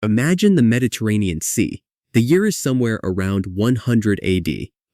Imagine the Mediterranean Sea. The year is somewhere around 100 AD.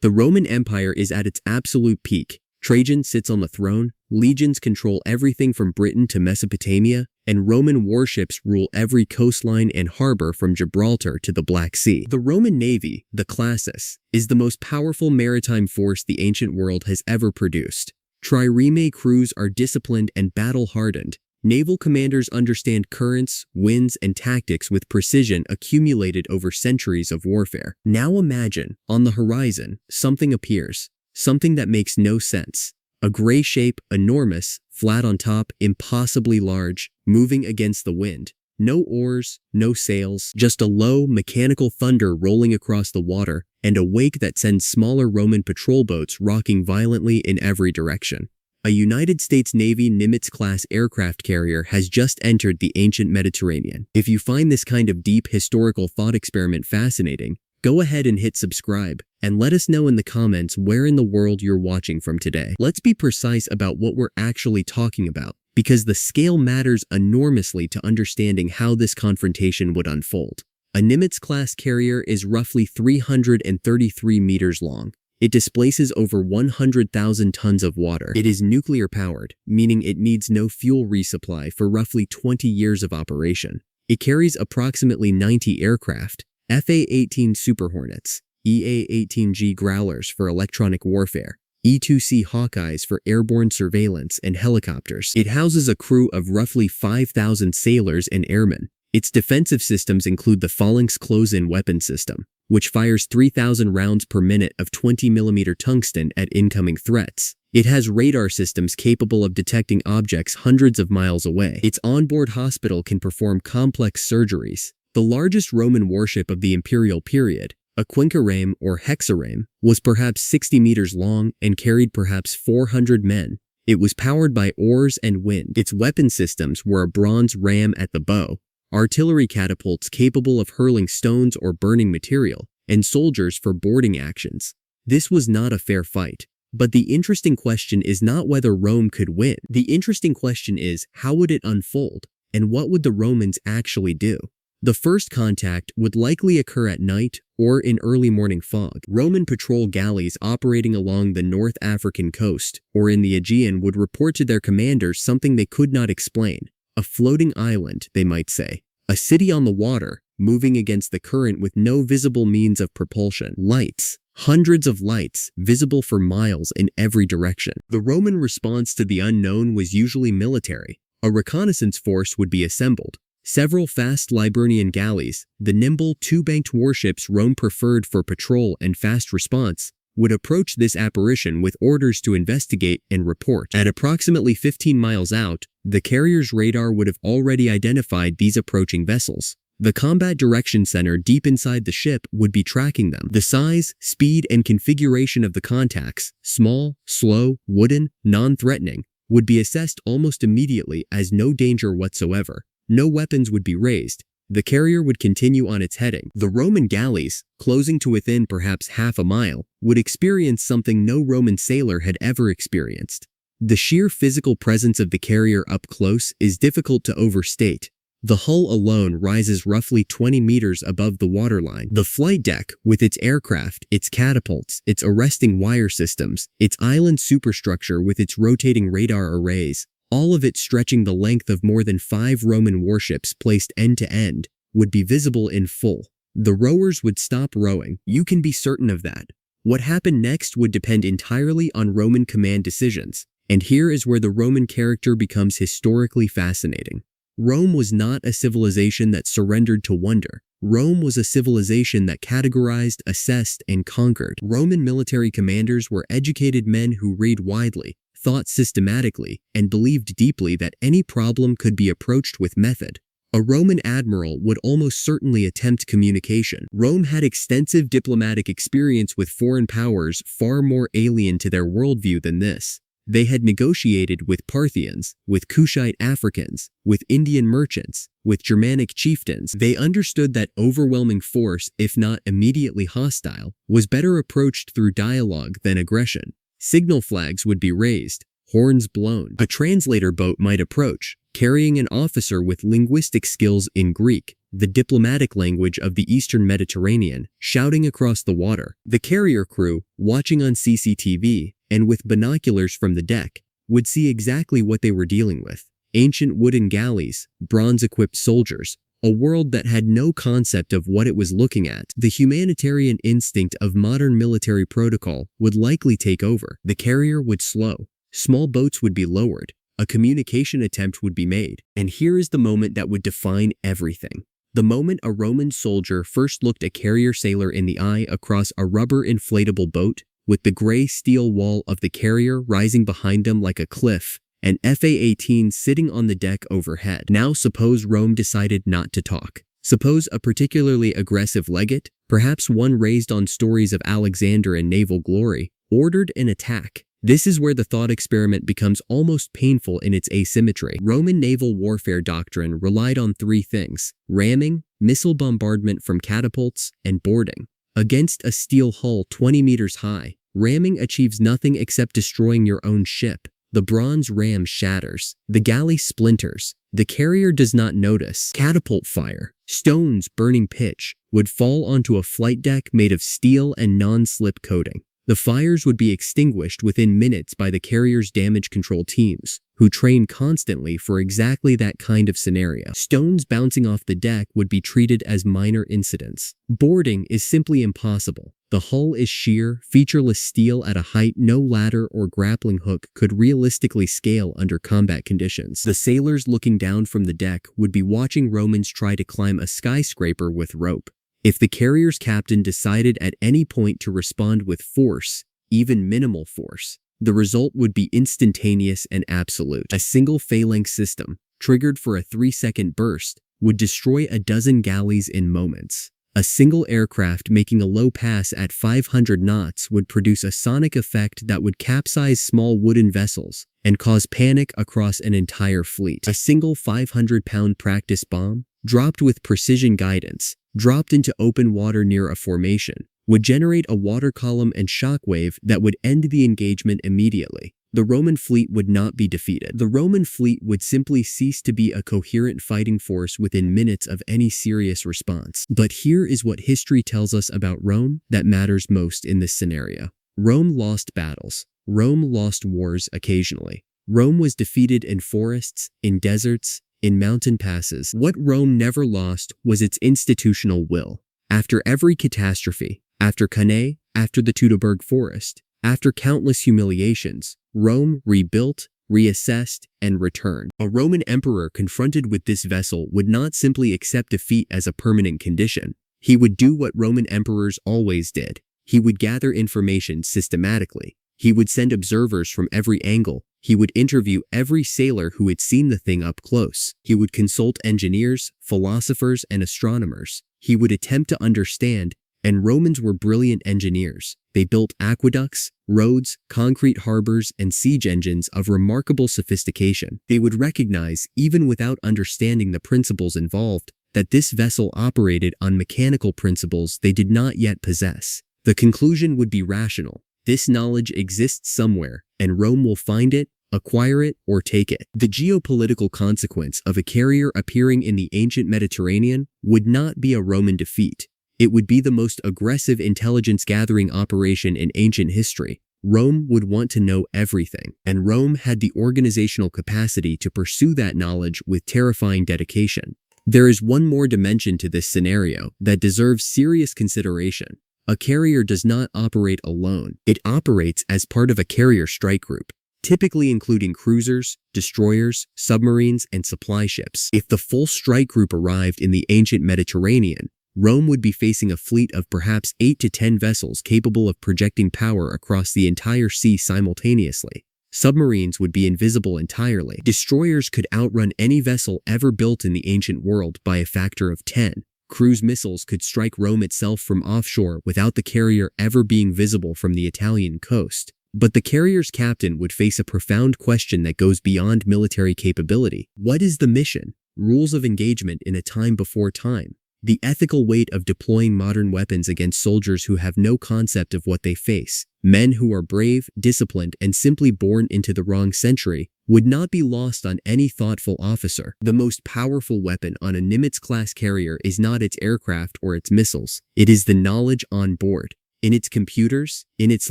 The Roman Empire is at its absolute peak. Trajan sits on the throne, legions control everything from Britain to Mesopotamia, and Roman warships rule every coastline and harbor from Gibraltar to the Black Sea. The Roman navy, the classis, is the most powerful maritime force the ancient world has ever produced. Trireme crews are disciplined and battle-hardened. Naval commanders understand currents, winds, and tactics with precision accumulated over centuries of warfare. Now imagine, on the horizon, something appears. Something that makes no sense. A gray shape, enormous, flat on top, impossibly large, moving against the wind. No oars, no sails, just a low, mechanical thunder rolling across the water, and a wake that sends smaller Roman patrol boats rocking violently in every direction. A United States Navy Nimitz-class aircraft carrier has just entered the ancient Mediterranean. If you find this kind of deep historical thought experiment fascinating, go ahead and hit subscribe, and let us know in the comments where in the world you're watching from today. Let's be precise about what we're actually talking about, because the scale matters enormously to understanding how this confrontation would unfold. A Nimitz-class carrier is roughly 333 meters long. It displaces over 100,000 tons of water. It is nuclear-powered, meaning it needs no fuel resupply for roughly 20 years of operation. It carries approximately 90 aircraft, FA-18 Super Hornets, EA-18G Growlers for electronic warfare, E-2C Hawkeyes for airborne surveillance and helicopters. It houses a crew of roughly 5,000 sailors and airmen. Its defensive systems include the Phalanx close-in weapon system, which fires 3,000 rounds per minute of 20mm tungsten at incoming threats. It has radar systems capable of detecting objects hundreds of miles away. Its onboard hospital can perform complex surgeries. The largest Roman warship of the imperial period, a quinquereme or hexareme, was perhaps 60 meters long and carried perhaps 400 men. It was powered by oars and wind. Its weapon systems were a bronze ram at the bow, artillery catapults capable of hurling stones or burning material, and soldiers for boarding actions. This was not a fair fight. But the interesting question is not whether Rome could win. The interesting question is, how would it unfold, and what would the Romans actually do? The first contact would likely occur at night or in early morning fog. Roman patrol galleys operating along the North African coast or in the Aegean would report to their commanders something they could not explain. A floating island, they might say. A city on the water, moving against the current with no visible means of propulsion. Lights. Hundreds of lights, visible for miles in every direction. The Roman response to the unknown was usually military. A reconnaissance force would be assembled. Several fast Liburnian galleys, the nimble two-banked warships Rome preferred for patrol and fast response, would approach this apparition with orders to investigate and report. At approximately 15 miles out, the carrier's radar would have already identified these approaching vessels. The Combat Direction Center deep inside the ship would be tracking them. The size, speed, and configuration of the contacts, small, slow, wooden, non-threatening, would be assessed almost immediately as no danger whatsoever. No weapons would be raised. The carrier would continue on its heading. The Roman galleys, closing to within perhaps half a mile, would experience something no Roman sailor had ever experienced. The sheer physical presence of the carrier up close is difficult to overstate. The hull alone rises roughly 20 meters above the waterline. The flight deck, with its aircraft, its catapults, its arresting wire systems, its island superstructure with its rotating radar arrays, all of it stretching the length of more than 5 Roman warships placed end to end, would be visible in full. The rowers would stop rowing. You can be certain of that. What happened next would depend entirely on Roman command decisions. And here is where the Roman character becomes historically fascinating. Rome was not a civilization that surrendered to wonder. Rome was a civilization that categorized, assessed, and conquered. Roman military commanders were educated men who read widely, thought systematically, and believed deeply that any problem could be approached with method. A Roman admiral would almost certainly attempt communication. Rome had extensive diplomatic experience with foreign powers far more alien to their worldview than this. They had negotiated with Parthians, with Kushite Africans, with Indian merchants, with Germanic chieftains. They understood that overwhelming force, if not immediately hostile, was better approached through dialogue than aggression. Signal flags would be raised, horns blown. A translator boat might approach, carrying an officer with linguistic skills in Greek, the diplomatic language of the Eastern Mediterranean, shouting across the water. The carrier crew, watching on CCTV and with binoculars from the deck, would see exactly what they were dealing with. Ancient wooden galleys, bronze-equipped soldiers, a world that had no concept of what it was looking at. The humanitarian instinct of modern military protocol would likely take over. The carrier would slow. Small boats would be lowered. A communication attempt would be made. And here is the moment that would define everything. The moment a Roman soldier first looked a carrier sailor in the eye across a rubber inflatable boat, with the gray steel wall of the carrier rising behind them like a cliff, and FA-18 sitting on the deck overhead. Now suppose Rome decided not to talk. Suppose a particularly aggressive legate, perhaps one raised on stories of Alexander and naval glory, ordered an attack. This is where the thought experiment becomes almost painful in its asymmetry. Roman naval warfare doctrine relied on three things: ramming, missile bombardment from catapults, and boarding. Against a steel hull 20 meters high, ramming achieves nothing except destroying your own ship. The bronze ram shatters. The galley splinters. The carrier does not notice. Catapult fire, stones burning pitch, would fall onto a flight deck made of steel and non-slip coating. The fires would be extinguished within minutes by the carrier's damage control teams, who train constantly for exactly that kind of scenario. Stones bouncing off the deck would be treated as minor incidents. Boarding is simply impossible. The hull is sheer, featureless steel at a height no ladder or grappling hook could realistically scale under combat conditions. The sailors looking down from the deck would be watching Romans try to climb a skyscraper with rope. If the carrier's captain decided at any point to respond with force, even minimal force, the result would be instantaneous and absolute. A single phalanx system, triggered for a 3-second burst, would destroy a dozen galleys in moments. A single aircraft making a low pass at 500 knots would produce a sonic effect that would capsize small wooden vessels and cause panic across an entire fleet. A single 500-pound practice bomb, dropped with precision guidance, dropped into open water near a formation, would generate a water column and shockwave that would end the engagement immediately. The Roman fleet would not be defeated. The Roman fleet would simply cease to be a coherent fighting force within minutes of any serious response. But here is what history tells us about Rome that matters most in this scenario. Rome lost battles. Rome lost wars occasionally. Rome was defeated in forests, in deserts, in mountain passes. What Rome never lost was its institutional will. After every catastrophe, after Cannae, after the Teutoburg Forest, after countless humiliations, Rome rebuilt, reassessed, and returned. A Roman emperor confronted with this vessel would not simply accept defeat as a permanent condition. He would do what Roman emperors always did. He would gather information systematically. He would send observers from every angle. He would interview every sailor who had seen the thing up close. He would consult engineers, philosophers, and astronomers. He would attempt to understand, and Romans were brilliant engineers. They built aqueducts, roads, concrete harbors, and siege engines of remarkable sophistication. They would recognize, even without understanding the principles involved, that this vessel operated on mechanical principles they did not yet possess. The conclusion would be rational. This knowledge exists somewhere, and Rome will find it, acquire it, or take it. The geopolitical consequence of a carrier appearing in the ancient Mediterranean would not be a Roman defeat. It would be the most aggressive intelligence-gathering operation in ancient history. Rome would want to know everything, and Rome had the organizational capacity to pursue that knowledge with terrifying dedication. There is one more dimension to this scenario that deserves serious consideration. A carrier does not operate alone. It operates as part of a carrier strike group, typically including cruisers, destroyers, submarines, and supply ships. If the full strike group arrived in the ancient Mediterranean, Rome would be facing a fleet of perhaps 8 to 10 vessels capable of projecting power across the entire sea simultaneously. Submarines would be invisible entirely. Destroyers could outrun any vessel ever built in the ancient world by a factor of 10. Cruise missiles could strike Rome itself from offshore without the carrier ever being visible from the Italian coast. But the carrier's captain would face a profound question that goes beyond military capability. What is the mission? Rules of engagement in a time before time. The ethical weight of deploying modern weapons against soldiers who have no concept of what they face, men who are brave, disciplined, and simply born into the wrong century, would not be lost on any thoughtful officer. The most powerful weapon on a Nimitz-class carrier is not its aircraft or its missiles. It is the knowledge on board. In its computers, in its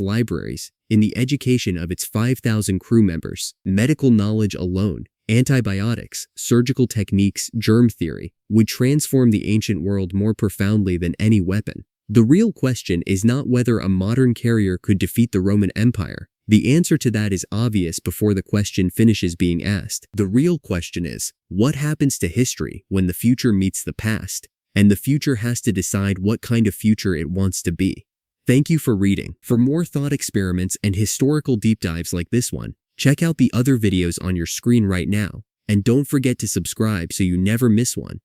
libraries, in the education of its 5,000 crew members, medical knowledge alone, antibiotics, surgical techniques, germ theory, would transform the ancient world more profoundly than any weapon. The real question is not whether a modern carrier could defeat the Roman Empire. The answer to that is obvious before the question finishes being asked. The real question is, what happens to history when the future meets the past, and the future has to decide what kind of future it wants to be? Thank you for reading. For more thought experiments and historical deep dives like this one, check out the other videos on your screen right now, and don't forget to subscribe so you never miss one.